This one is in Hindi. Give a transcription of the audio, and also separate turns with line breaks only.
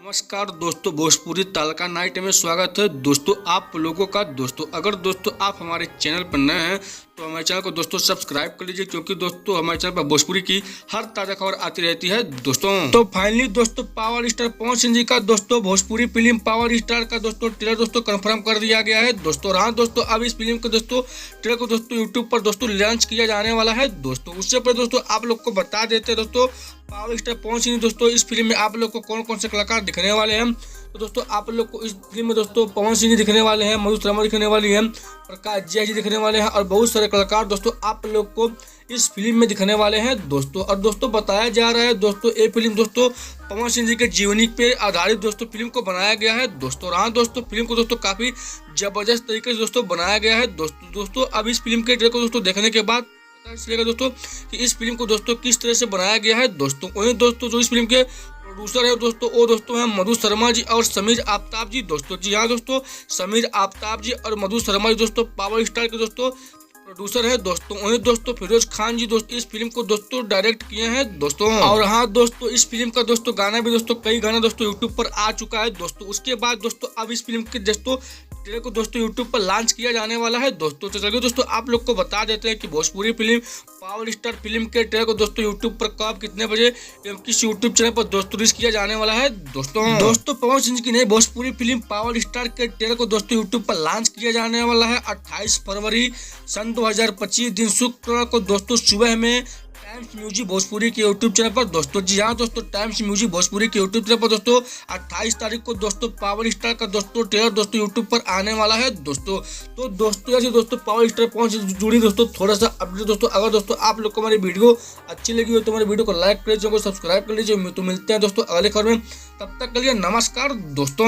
नमस्कार दोस्तों, भोजपुरी तड़का नाइट में स्वागत है दोस्तों आप लोगों का। दोस्तों अगर दोस्तों आप हमारे चैनल पर नए हैं तो हमारे चैनल को दोस्तों सब्सक्राइब कर लीजिए, क्योंकि दोस्तों हमारे चैनल पर भोजपुरी की हर ताज़ा खबर आती रहती है दोस्तों। तो फाइनली दोस्तों पावर स्टार पवन सिंह जी का दोस्तों भोजपुरी फिल्म पावर स्टार का दोस्तों ट्रेलर दोस्तों कंफर्म कर दिया गया है दोस्तों। और हाँ दोस्तों, अब इस फिल्म के दोस्तों ट्रेलर को दोस्तों यूट्यूब पर दोस्तों लॉन्च किया जाने वाला है दोस्तों। उससे पहले दोस्तों आप लोग को बता देते हैं दोस्तों पावर स्टार पवन सिंह दोस्तों इस फिल्म में आप लोग को कौन कौन से कलाकार दिखने वाले हैं। तो दोस्तों आप लोग को इस फिल्म में दोस्तों पवन सिंह जी दिखने वाले हैं, मधु शर्मा दिखने वाली है, प्रकाश जय जी दिखने वाले हैं और बहुत सारे कलाकार दोस्तों आप लोग को इस फिल्म में दिखने वाले हैं दोस्तों। और दोस्तों बताया जा रहा है दोस्तों ये फिल्म दोस्तों पवन सिंह जी के जीवनी पे आधारित दोस्तों फिल्म को बनाया गया है दोस्तों। हाँ दोस्तों फिल्म को दोस्तों काफी जबरदस्त तरीके से दोस्तों बनाया गया है दोस्तों। अब इस फिल्म के ट्रेलर को दोस्तों देखने के बाद चलेगा दोस्तों कि इस फिल्म को दोस्तों किस तरह से बनाया गया है दोस्तों। वहीं दोस्तों जो इस फिल्म के प्रोड्यूसर है दोस्तों वो दोस्तों हैं मधु शर्मा जी और समीर आफ्ताब जी दोस्तों। जी हाँ दोस्तों, समीर आफ्ताब जी और मधु शर्मा जी दोस्तों पावर स्टार के दोस्तों प्रोड्यूसर है दोस्तों। वहीं दोस्तों फिरोज खान जी दोस्तों इस फिल्म को दोस्तों डायरेक्ट किए हैं दोस्तों। और हाँ दोस्तों इस फिल्म का दोस्तों गाना भी दोस्तों कई गाना दोस्तों यूट्यूब पर आ चुका है दोस्तों। उसके बाद दोस्तों अब इस फिल्म के दोस्तों ट्रेलर को दोस्तों यूट्यूब पर लॉन्च किया जाने वाला है दोस्तों। तो चलिए दोस्तों आप लोग को बता देते हैं कि Bhojpuri film power star film के ट्रेलर को दोस्तों यूट्यूब पर कब कितने बजे एवं किस यूट्यूब चैनल पर दोस्तों रिलीज किया जाने वाला है दोस्तों पवन सिंह की नई भोजपुरी फिल्म पावर स्टार के ट्रेलर को दोस्तों यूट्यूब पर लॉन्च किया जाने वाला है 28 फरवरी सन 2025 दिन शुक्रवार को दोस्तों सुबह में टाइम्स म्यूजिक भोजपुरी के यूट्यूब चैनल पर दोस्तों। जी हाँ दोस्तों, टाइम्स म्यूजिक भोजपुरी के यूट्यूब चैनल पर दोस्तों 28 तारीख को दोस्तों पावर स्टार का दोस्तों ट्रेलर दोस्तों यूट्यूब पर आने वाला है दोस्तों। तो दोस्तों ऐसे दोस्तों पावर स्टार पवन से जुड़ी दोस्तों थोड़ा सा अपडेट दोस्तों। अगर दोस्तों आप लोग को हमारी वीडियो अच्छी लगी हो तो हमारी वीडियो को लाइक कर लीजिए, सब्सक्राइब कर लीजिए। तो मिलते हैं दोस्तों अगले खबर में, तब तक के लिए नमस्कार दोस्तों।